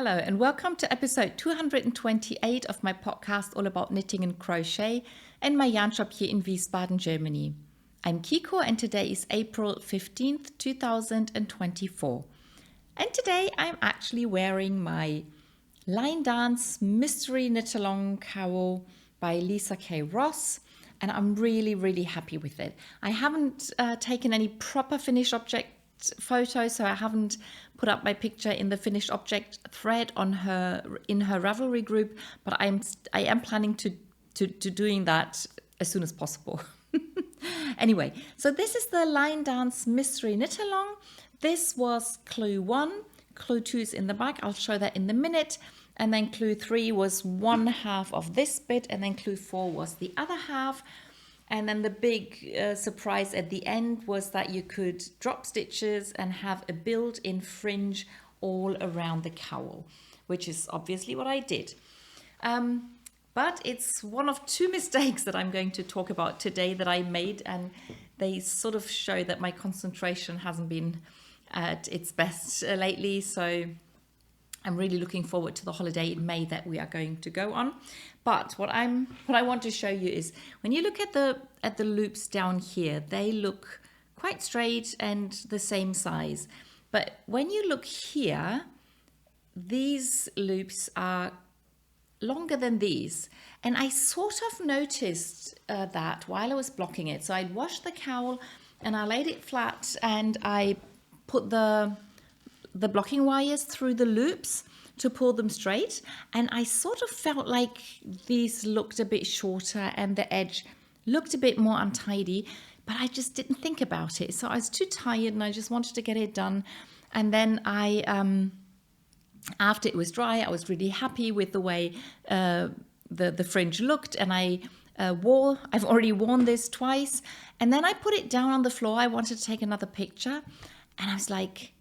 Hello and welcome to episode 228 of my podcast all about knitting and crochet and my yarn shop here in Wiesbaden, Germany. I'm Kiko and today is April 15th, 2024. And today I'm actually wearing my Line Dance Mystery Knit-Along Cowl by Lisa K. Ross, and I'm really happy with it. I haven't taken any proper finished object photos, so I haven't put up my picture in the finished object thread in her Ravelry group, but I am planning to doing that as soon as possible. Anyway, so this is the Line Dance Mystery Knit Along. This was clue 1, clue 2 is in the back, I'll show that in a minute, and then clue 3 was one half of this bit, and then clue 4 was the other half. And then the big surprise at the end was that you could drop stitches and have a built-in fringe all around the cowl, which is obviously what I did. But it's one of two mistakes that I'm going to talk about today that I made, and they sort of show that my concentration hasn't been at its best lately. So I'm really looking forward to the holiday in May that we are going to go on. But what I want to show you is when you look at the loops down here, they look quite straight and the same size. But when you look here, these loops are longer than these. And I sort of noticed that while I was blocking it. So I'd washed the cowl and I laid it flat and I put the blocking wires through the loops to pull them straight, and I sort of felt like these looked a bit shorter and the edge looked a bit more untidy, but I just didn't think about it. So I was too tired and I just wanted to get it done. And then after it was dry, I was really happy with the way the fringe looked, and I've already worn this twice, and then I put it down on the floor. I wanted to take another picture, and I was like,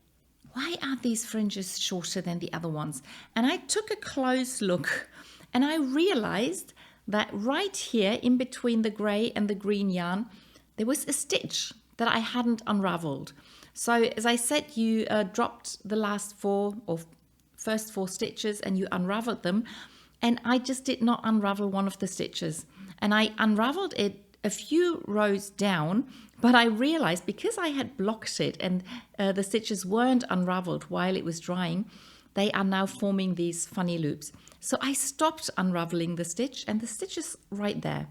why are these fringes shorter than the other ones? And I took a close look and I realized that right here in between the gray and the green yarn, there was a stitch that I hadn't unraveled. So as I said, you dropped the first four stitches and you unraveled them. And I just did not unravel one of the stitches. And I unraveled it a few rows down, but I realized because I had blocked it and the stitches weren't unraveled while it was drying, they are now forming these funny loops. So I stopped unraveling the stitch, and the stitch is right there.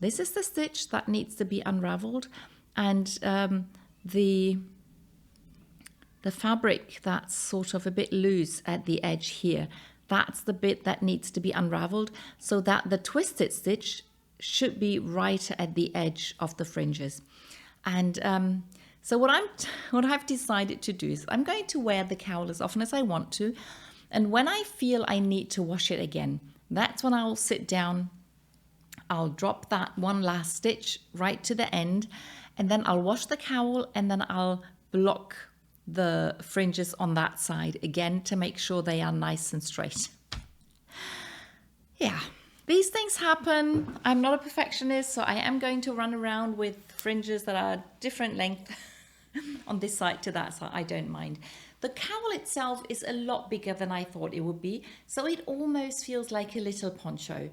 This is the stitch that needs to be unraveled, and the fabric that's sort of a bit loose at the edge here, that's the bit that needs to be unraveled so that the twisted stitch should be right at the edge of the fringes. And so what I've decided to do is I'm going to wear the cowl as often as I want to, and when I feel I need to wash it again, that's when I'll sit down, I'll drop that one last stitch right to the end, and then I'll wash the cowl, and then I'll block the fringes on that side again to make sure they are nice and straight. Yeah. These things happen. I'm not a perfectionist, so I am going to run around with fringes that are different length on this side to that side. I don't mind. The cowl itself is a lot bigger than I thought it would be, so it almost feels like a little poncho.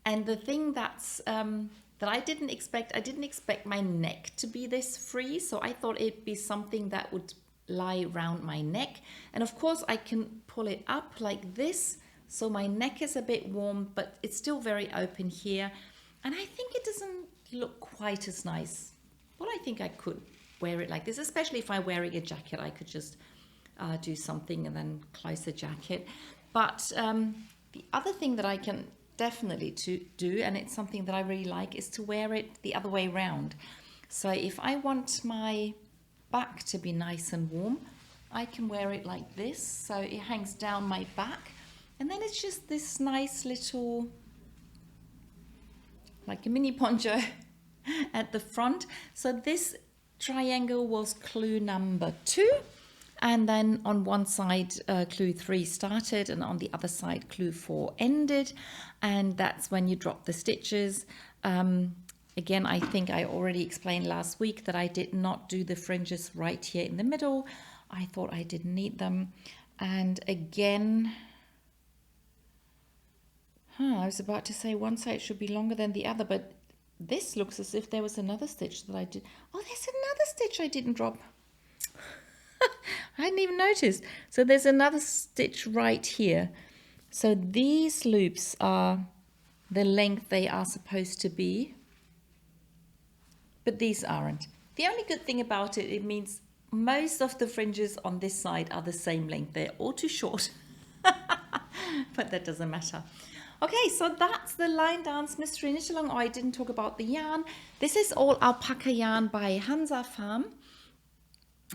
And the thing that I didn't expect my neck to be this free, so I thought it'd be something that would lie around my neck. And of course I can pull it up like this, so my neck is a bit warm, but it's still very open here. And I think it doesn't look quite as nice. Well, I think I could wear it like this, especially if I'm wearing a jacket. I could just do something and then close the jacket. But the other thing that I can definitely do, and it's something that I really like, is to wear it the other way around. So if I want my back to be nice and warm, I can wear it like this. So it hangs down my back. And then it's just this nice little, like a mini poncho at the front. So this triangle was clue number 2. And then on one side, clue 3 started, and on the other side, clue 4 ended. And that's when you drop the stitches. Again, I think I already explained last week that I did not do the fringes right here in the middle. I thought I didn't need them. And again, I was about to say one side should be longer than the other, but this looks as if there was another stitch that I did. Oh, there's another stitch I didn't drop. I hadn't even noticed. So there's another stitch right here. So these loops are the length they are supposed to be, but these aren't. The only good thing about it, it means most of the fringes on this side are the same length. They're all too short, but that doesn't matter. Okay, so that's the line dance mystery knit along. Oh, I didn't talk about the yarn. This is all alpaca yarn by Hansa Farm.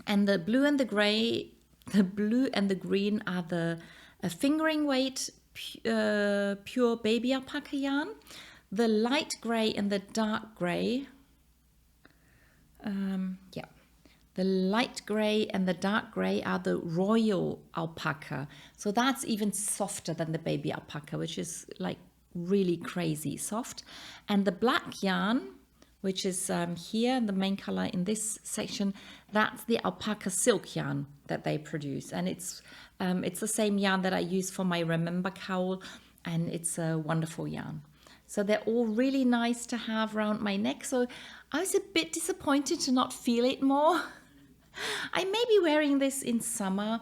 And the blue and the grey, the blue and the green are the fingering weight pure baby alpaca yarn. The light grey and the dark grey, the light grey and the dark grey are the royal alpaca. So that's even softer than the baby alpaca, which is like really crazy soft. And the black yarn, which is here, the main color in this section, that's the alpaca silk yarn that they produce. And it's the same yarn that I use for my Remember cowl, and it's a wonderful yarn. So they're all really nice to have around my neck. So I was a bit disappointed to not feel it more. I may be wearing this in summer,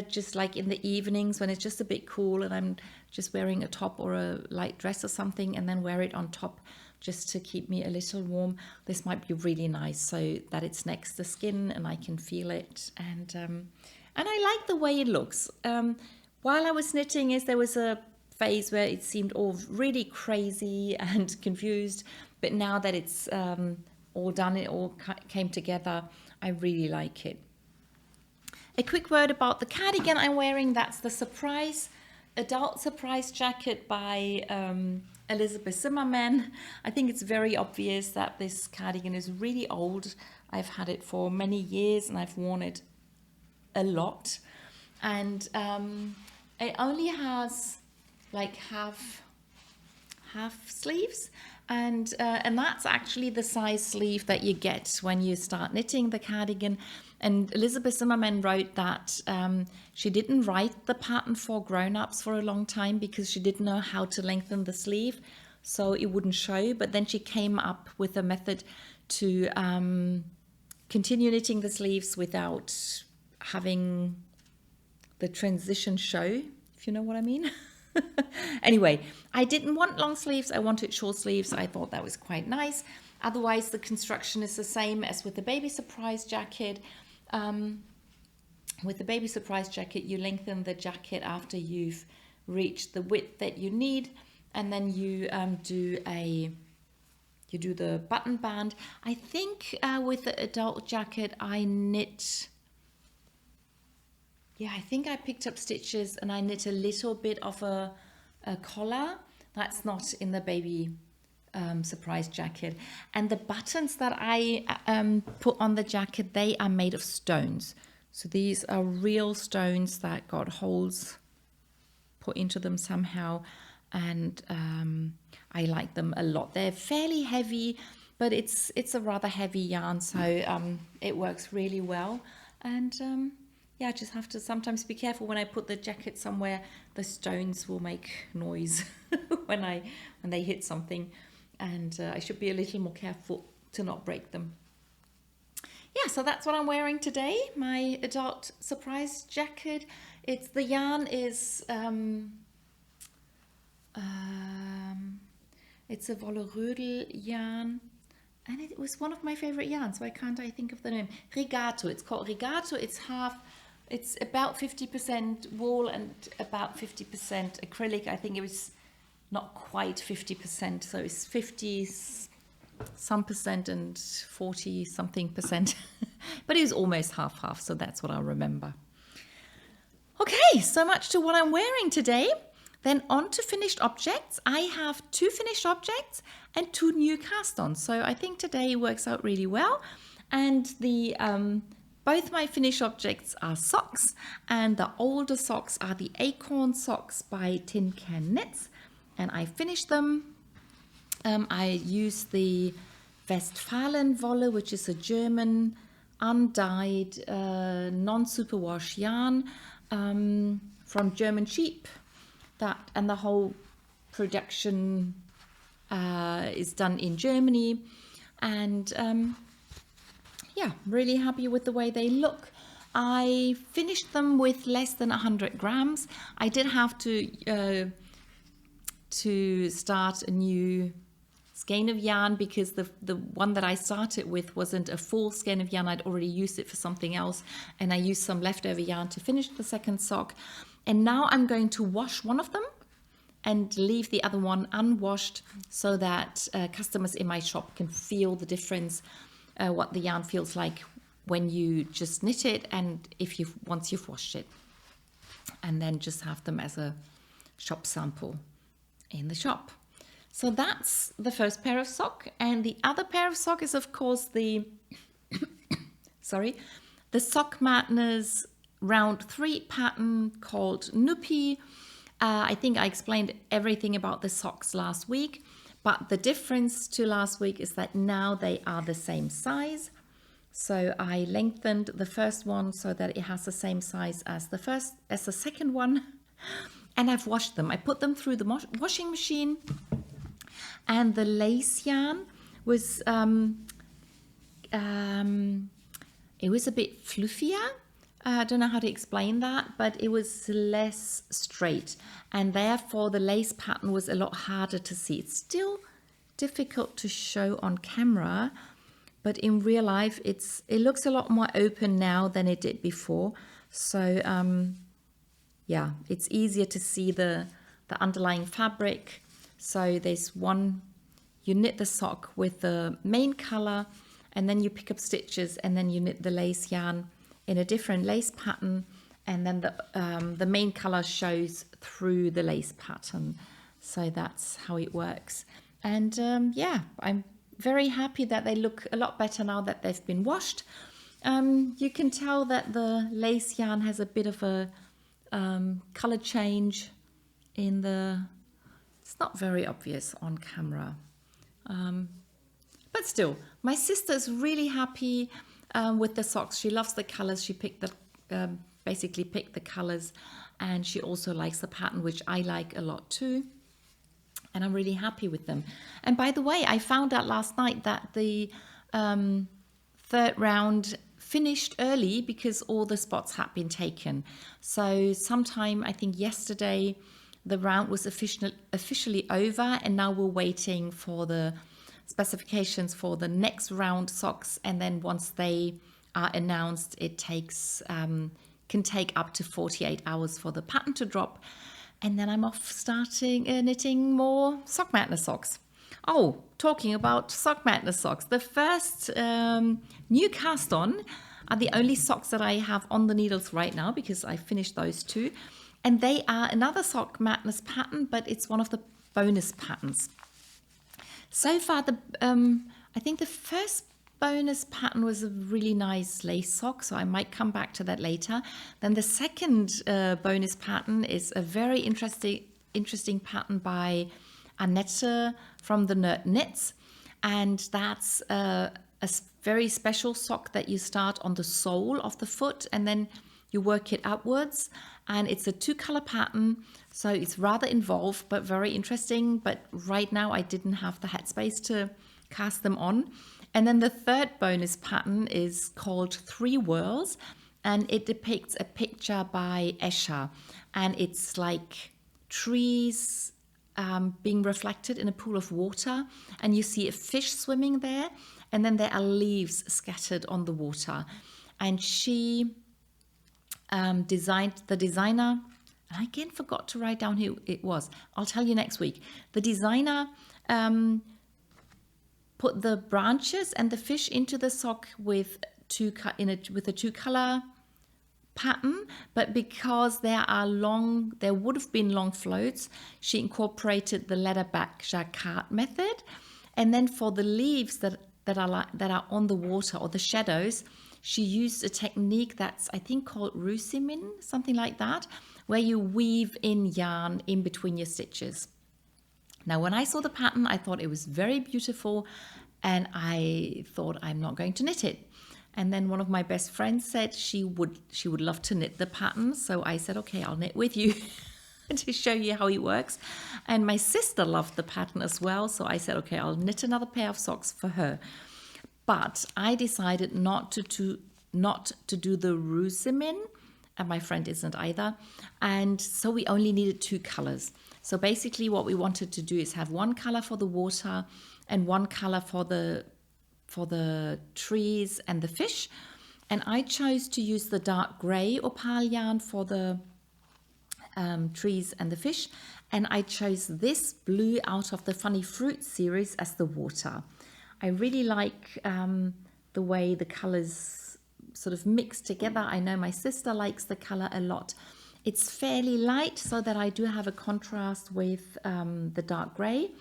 just like in the evenings when it's just a bit cool and I'm just wearing a top or a light dress or something, and then wear it on top just to keep me a little warm. This might be really nice so that it's next to skin and I can feel it. And I like the way it looks. While I was knitting, there was a phase where it seemed all really crazy and confused, but now that it's all done, it all came together, I really like it. A quick word about the cardigan I'm wearing. That's the adult surprise jacket by Elizabeth Zimmerman. I think it's very obvious that this cardigan is really old. I've had it for many years and I've worn it a lot. And it only has like half sleeves, and that's actually the size sleeve that you get when you start knitting the cardigan. And Elizabeth Zimmerman wrote that she didn't write the pattern for grown-ups for a long time because she didn't know how to lengthen the sleeve, so it wouldn't show. But then she came up with a method to continue knitting the sleeves without having the transition show, if you know what I mean. Anyway, I didn't want long sleeves, I wanted short sleeves. I thought that was quite nice. Otherwise, the construction is the same as with the baby surprise jacket. With the baby surprise jacket, you lengthen the jacket after you've reached the width that you need, and then you do the button band. I think with the adult jacket, I think I picked up stitches and I knit a little bit of a collar. That's not in the baby surprise jacket. And the buttons that I put on the jacket, they are made of stones. So these are real stones that got holes put into them somehow. And I like them a lot. They're fairly heavy, but it's a rather heavy yarn, so it works really well. And I just have to sometimes be careful when I put the jacket somewhere. The stones will make noise when they hit something, and I should be a little more careful to not break them. Yeah, so that's what I'm wearing today, my adult surprise jacket. The yarn is it's a Wollerödel yarn, and it was one of my favorite yarns. Why can't I think of the name? Regato. It's called Regato. It's about 50% wool and about 50% acrylic. I think it was not quite 50%, so it's 50 some percent and 40 something percent. But it was almost half, so that's what I remember. Okay, so much to what I'm wearing today. Then on to finished objects. I have 2 finished objects and 2 new cast-ons. So I think today works out really well. And both my finished objects are socks, and the older socks are the Acorn socks by Tin Can Knits, and I finished them. I used the Westfalen Wolle, which is a German undyed non-superwash yarn from German sheep. And the whole production is done in Germany. And yeah, really happy with the way they look. I finished them with less than 100 grams. I did have to start a new skein of yarn because the one that I started with wasn't a full skein of yarn. I'd already used it for something else, and I used some leftover yarn to finish the second sock. And now I'm going to wash one of them and leave the other one unwashed so that customers in my shop can feel the difference, what the yarn feels like when you just knit it and once you've washed it. And then just have them as a shop sample in the shop. So that's the first pair of sock. And the other pair of sock is, of course, the the Sock Madness round 3 pattern called Nupi. I think I explained everything about the socks last week, but the difference to last week is that now they are the same size. So I lengthened the first one so that it has the same size as the second one, and I've washed them. I put them through the washing machine, and the lace yarn was it was a bit fluffier. I don't know how to explain that, but it was less straight, and therefore the lace pattern was a lot harder to see. It's still difficult to show on camera, but in real life it looks a lot more open now than it did before. So yeah, it's easier to see the underlying fabric. So there's one, you knit the sock with the main color, and then you pick up stitches, and then you knit the lace yarn in a different lace pattern, and then the main color shows through the lace pattern. So that's how it works. And yeah, I'm very happy that they look a lot better now that they've been washed. You can tell that the lace yarn has a bit of a color change in it's not very obvious on camera. But still, my sister's really happy with the socks. She loves the colors. She basically picked the colors, and she also likes the pattern, which I like a lot too. And I'm really happy with them. And by the way, I found out last night that the third round finished early because all the spots had been taken. So sometime, I think yesterday, the round was officially over, and now we're waiting for the specifications for the next round socks. And then once they are announced, it can take up to 48 hours for the pattern to drop. And then I'm off starting knitting more Sock Madness socks. Oh, talking about Sock Madness socks. The first new cast-on are the only socks that I have on the needles right now because I finished those two. And they are another Sock Madness pattern, but it's one of the bonus patterns. So far, I think the first bonus pattern was a really nice lace sock, so I might come back to that later. Then the second bonus pattern is a very interesting pattern by Annette from the Nerd Knits, and that's a very special sock that you start on the sole of the foot and then you work it upwards, and it's a 2-color pattern, so it's rather involved but very interesting. But right now I didn't have the headspace to cast them on. And then the third bonus pattern is called 3 Whirls, and it depicts a picture by Escher, and it's like trees being reflected in a pool of water, and you see a fish swimming there, and then there are leaves scattered on the water. And she the designer, and I again forgot to write down who it was. I'll tell you next week. The designer put the branches and the fish into the sock with a 2-color pattern, but because there would have been long floats, she incorporated the leatherback jacquard method. And then for the leaves that are on the water, or the shadows, she used a technique that's, I think, called rusimin, something like that, where you weave in yarn in between your stitches. Now, when I saw the pattern, I thought it was very beautiful, and I thought, I'm not going to knit it. And then one of my best friends said she would love to knit the pattern. So I said, okay, I'll knit with you. to show you how it works. And my sister loved the pattern as well. So I said, okay, I'll knit another pair of socks for her. But I decided not to do the rusimin, and my friend isn't either. And so we only needed 2 colors. So basically what we wanted to do is have one color for the water and one color for the trees and the fish. And I chose to use the dark gray opal yarn for the trees and the fish. And I chose this blue out of the Funny Fruit series as the water. I really like the way the colors sort of mix together. I know my sister likes the color a lot. It's fairly light so that I do have a contrast with the dark gray.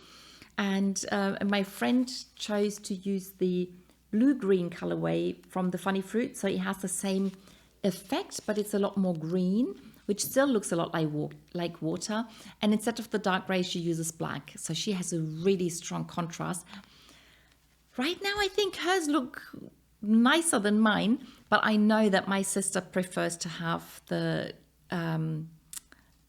And my friend chose to use the blue-green colorway from the Funny Fruit. So it has the same effect, but it's a lot more green, which still looks a lot like water. And instead of the dark gray, she uses black. So she has a really strong contrast. Right now, I think hers look nicer than mine, but I know that my sister prefers to have the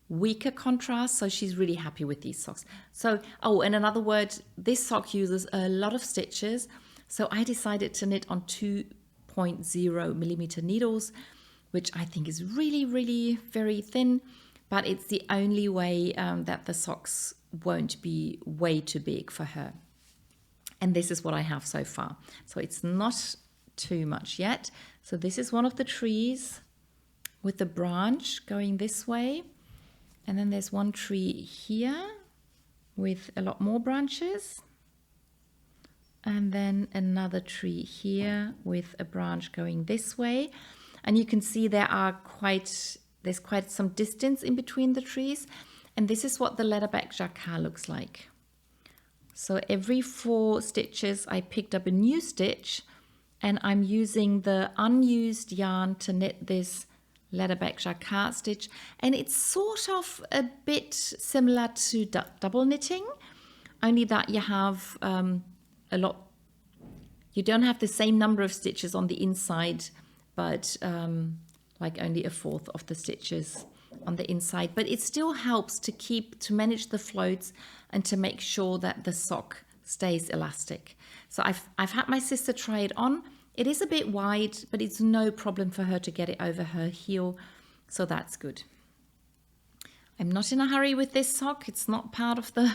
weaker contrast, so she's really happy with these socks. So, oh, and another word, this sock uses a lot of stitches, so I decided to knit on 2.0 millimeter needles, which I think is really, really very thin, but it's the only way that the socks won't be way too big for her. And this is what I have so far. So it's not too much yet. So this is one of the trees with the branch going this way. And then there's one tree here with a lot more branches. And then another tree here with a branch going this way. And you can see there's quite some distance in between the trees. And this is what the leatherback jacquard looks like. So every 4 stitches, I picked up a new stitch, and I'm using the unused yarn to knit this leatherback jacquard stitch. And it's sort of a bit similar to double knitting, only that you have you don't have the same number of stitches on the inside, but like only a 1/4 of the stitches on the inside. But it still helps to manage the floats and to make sure that the sock stays elastic. So I've had my sister try it on. It is a bit wide, but it's no problem for her to get it over her heel. So that's good. I'm not in a hurry with this sock. It's not part of the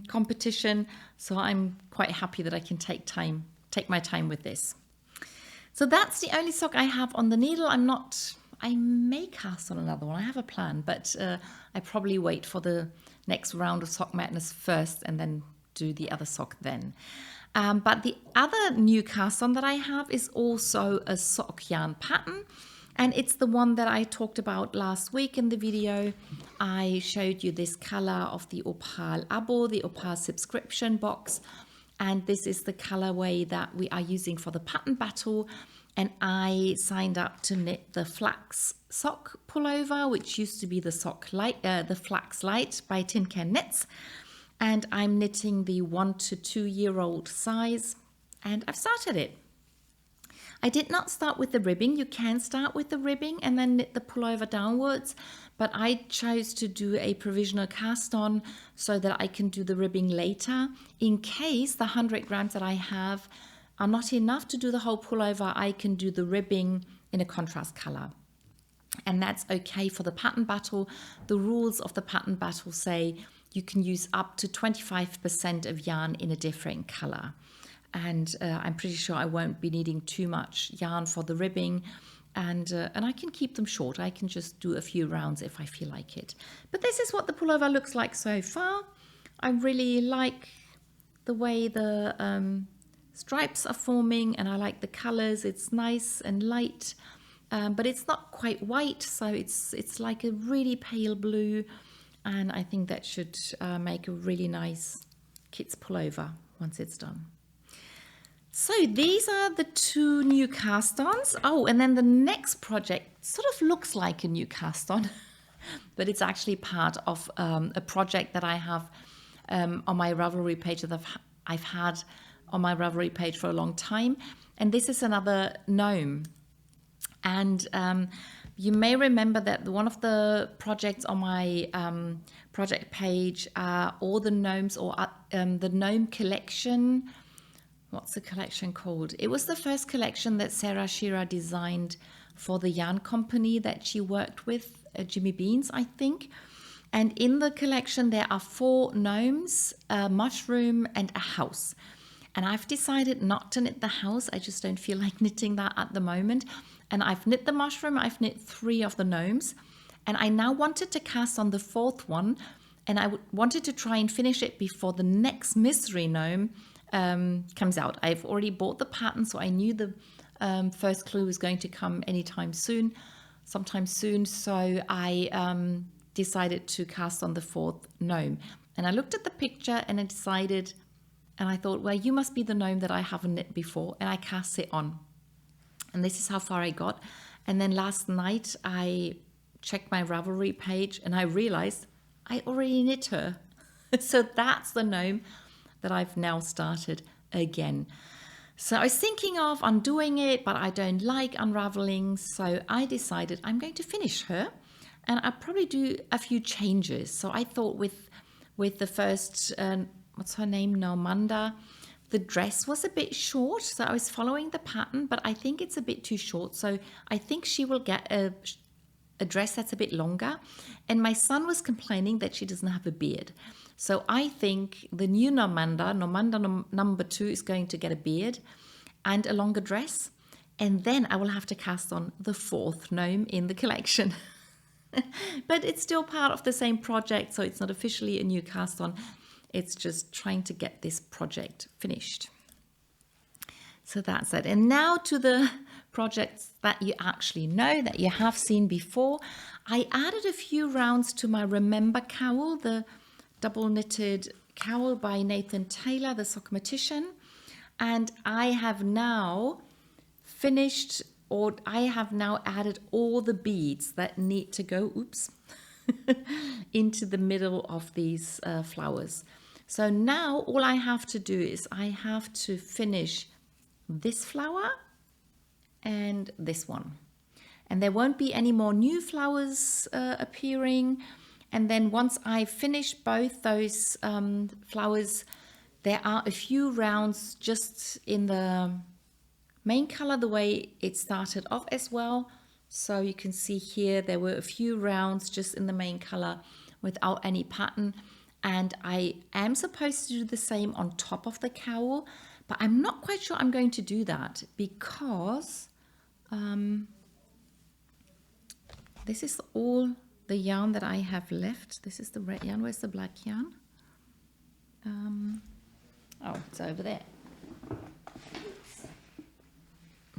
competition. So I'm quite happy that I can take my time with this. So that's the only sock I have on the needle. I may cast on another one. I have a plan, but I probably wait for the next round of Sock Madness first and then do the other sock then. But the other new cast on that I have is also a sock yarn pattern. And it's the one that I talked about last week in the video. I showed you this color of the Opal Abo, the Opal subscription box. And this is the colorway that we are using for the pattern battle. And I signed up to knit the Flax sock pullover, which used to be the the Flax Light by Tin Can Knits. And I'm knitting the 1 to 2 year old size, and I've started it. I did not start with the ribbing. You can start with the ribbing and then knit the pullover downwards, but I chose to do a provisional cast on so that I can do the ribbing later. In case the 100 grams that I have are not enough to do the whole pullover, I can do the ribbing in a contrast color. And that's okay for the pattern battle. The rules of the pattern battle say you can use up to 25% of yarn in a different color. And I'm pretty sure I won't be needing too much yarn for the ribbing. And I can keep them short. I can just do a few rounds if I feel like it. But this is what the pullover looks like so far. I really like the way the stripes are forming, and I like the colors. It's nice and light, but it's not quite white, so it's like a really pale blue, and I think that should make a really nice kids pullover once it's done. So these are the 2 new cast-ons. Oh, and then the next project sort of looks like a new cast-on, but it's actually part of a project that I have on my Ravelry page that I've had on my Ravelry page for a long time. And this is another gnome. And You may remember that one of the projects on my project page are all the gnomes, or the gnome collection. What's the collection called? It was the first collection that Sarah Shira designed for the yarn company that she worked with, Jimmy Beans, I think. And in the collection, there are 4 gnomes, a mushroom, and a house. And I've decided not to knit the house. I just don't feel like knitting that at the moment. And I've knit the mushroom. I've knit 3 of the gnomes. And I now wanted to cast on the 4th one. And I wanted to try and finish it before the next mystery gnome comes out. I've already bought the pattern, so I knew the first clue was going to come sometime soon. So I decided to cast on the 4th gnome. And I looked at the picture and I decided, and I thought, well, you must be the gnome that I haven't knit before. And I cast it on. And this is how far I got. And then last night I checked my Ravelry page and I realized I already knit her. So that's the gnome that I've now started again. So I was thinking of undoing it, but I don't like unraveling. So I decided I'm going to finish her, and I'll probably do a few changes. So I thought with the first, what's her name, Normanda, the dress was a bit short. So I was following the pattern, but I think it's a bit too short. So I think she will get a dress that's a bit longer. And my son was complaining that she doesn't have a beard. So I think the new Normanda number 2, is going to get a beard and a longer dress. And then I will have to cast on the 4th gnome in the collection. But it's still part of the same project, so it's not officially a new cast on. It's just trying to get this project finished. So that's it. And now to the projects that you actually know, that you have seen before. I added a few rounds to my Remember Cowl, the double knitted cowl by Nathan Taylor, the Sockmatician. And I have now finished, or I have now added all the beads that need to go, into the middle of these flowers. So now all I have to do is I have to finish this flower and this one. And there won't be any more new flowers appearing. And then once I finish both those flowers, there are a few rounds just in the main color, the way it started off as well. So you can see here, there were a few rounds just in the main color without any pattern. And I am supposed to do the same on top of the cowl, but I'm not quite sure I'm going to do that because this is all the yarn that I have left. This is the red yarn. Where's the black yarn? Oh, it's over there. I'm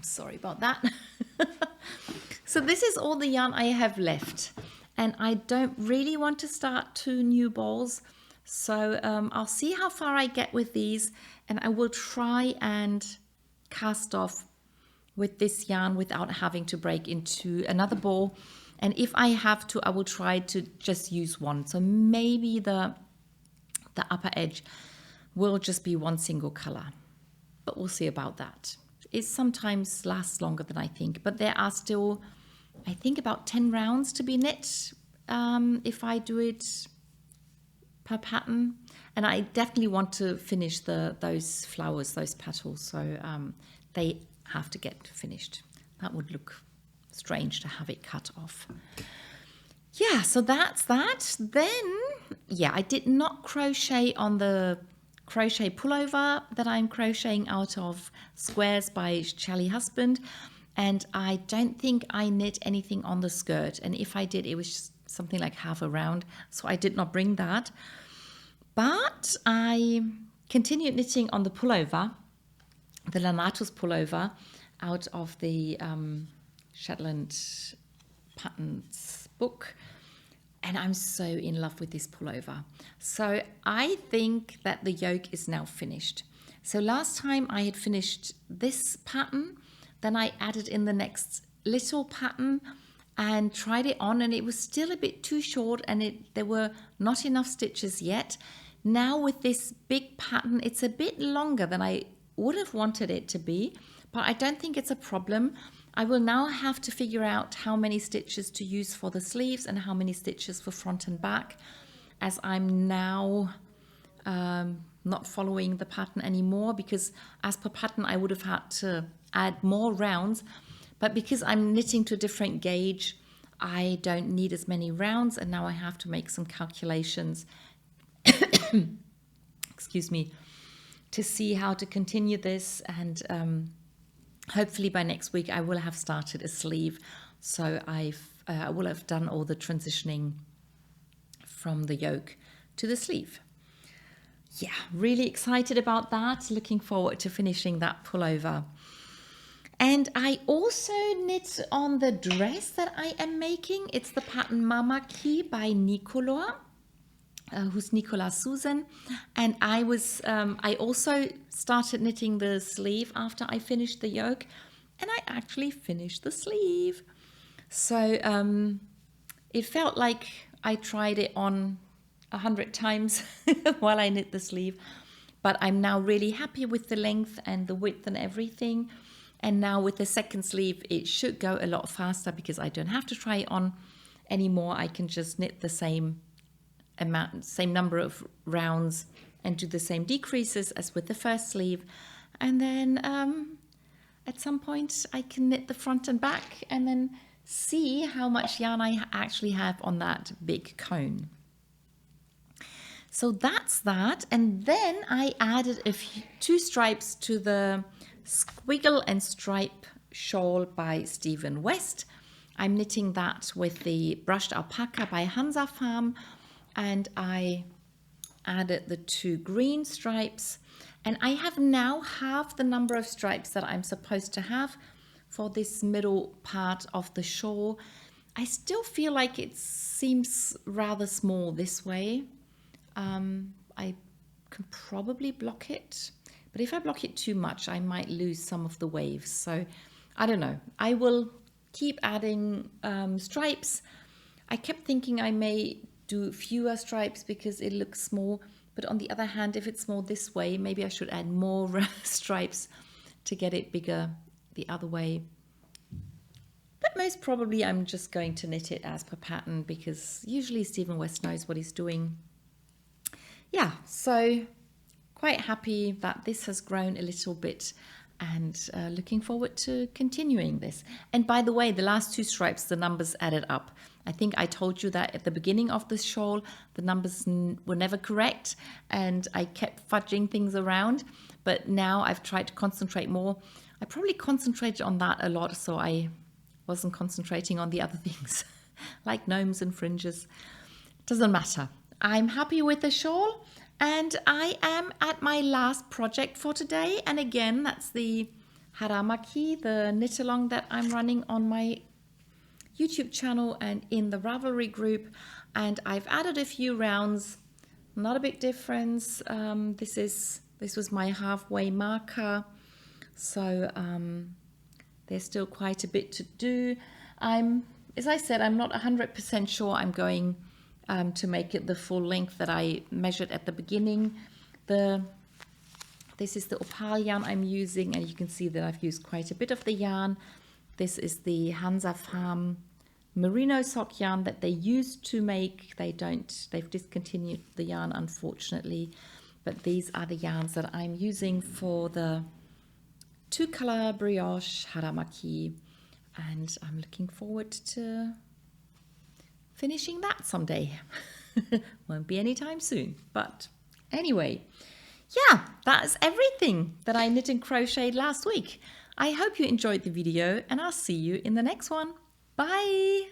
sorry about that. So this is all the yarn I have left. And I don't really want to start 2 new balls. So I'll see how far I get with these. And I will try and cast off with this yarn without having to break into another ball. And if I have to, I will try to just use one. So maybe the upper edge will just be one single color. But we'll see about that. It sometimes lasts longer than I think. But there are still, I think, about 10 rounds to be knit if I do it per pattern. And I definitely want to finish those flowers, those petals. So they have to get finished. That would look strange to have it cut off. Yeah, so that's that. Then, yeah, I did not crochet on the crochet pullover that I'm crocheting out of Squares by Charlie Husband. And I don't think I knit anything on the skirt. And if I did, it was just something like half a round. So I did not bring that. But I continued knitting on the pullover, the Lanatus pullover, out of the Shetland Patterns book. And I'm so in love with this pullover. So I think that the yoke is now finished. So last time I had finished this pattern, then I added in the next little pattern and tried it on, and it was still a bit too short, and there were not enough stitches yet. Now with this big pattern, it's a bit longer than I would have wanted it to be, but I don't think it's a problem. I will now have to figure out how many stitches to use for the sleeves and how many stitches for front and back, as I'm now not following the pattern anymore, because as per pattern I would have had to add more rounds, but because I'm knitting to a different gauge, I don't need as many rounds, and now I have to make some calculations excuse me, to see how to continue this, and hopefully by next week I will have started a sleeve, so I will have done all the transitioning from the yoke to the sleeve. Yeah, really excited about that. Looking forward to finishing that pullover. And I also knit on the dress that I am making. It's the pattern Mamaki by Nicola, who's Nicola Susan. And I also started knitting the sleeve after I finished the yoke, and I actually finished the sleeve. So it felt like I tried it on 100 times while I knit the sleeve, but I'm now really happy with the length and the width and everything. And now with the second sleeve, it should go a lot faster because I don't have to try it on anymore. I can just knit the same amount, same number of rounds, and do the same decreases as with the first sleeve. And then at some point I can knit the front and back and then see how much yarn I actually have on that big cone. So that's that. And then I added two stripes to the Squiggle and Stripe shawl by Stephen West. I'm knitting that with the brushed alpaca by Hansa Farm, and I added the two green stripes, and I have now half the number of stripes that I'm supposed to have for this middle part of the shawl. I still feel like it seems rather small this way. I can probably block it, but if I block it too much, I might lose some of the waves. So I don't know. I will keep adding stripes. I kept thinking I may do fewer stripes because it looks small, but on the other hand, if it's small this way, maybe I should add more stripes to get it bigger the other way. But most probably I'm just going to knit it as per pattern, because usually Stephen West knows what he's doing. Yeah, so quite happy that this has grown a little bit, and looking forward to continuing this. And by the way, the last two stripes, the numbers added up. I think I told you that at the beginning of the shawl, the numbers were never correct, and I kept fudging things around. But now I've tried to concentrate more. I probably concentrated on that a lot, so I wasn't concentrating on the other things, like gnomes and fringes. Doesn't matter. I'm happy with the shawl, and I am at my last project for today. And again, that's the Haramaki, the knit along that I'm running on my YouTube channel and in the Ravelry group. And I've added a few rounds, not a big difference. This was my halfway marker, so there's still quite a bit to do. As I said, I'm not 100% sure I'm going to make it the full length that I measured at the beginning. This is the opal yarn I'm using, and you can see that I've used quite a bit of the yarn. This is the Hansa Farm merino sock yarn that they used to make. They've discontinued the yarn, unfortunately, but these are the yarns that I'm using for the two-color brioche Haramaki, and I'm looking forward to finishing that someday. Won't be anytime soon, but anyway, yeah, that is everything that I knit and crocheted last week. I hope you enjoyed the video, and I'll see you in the next one. Bye!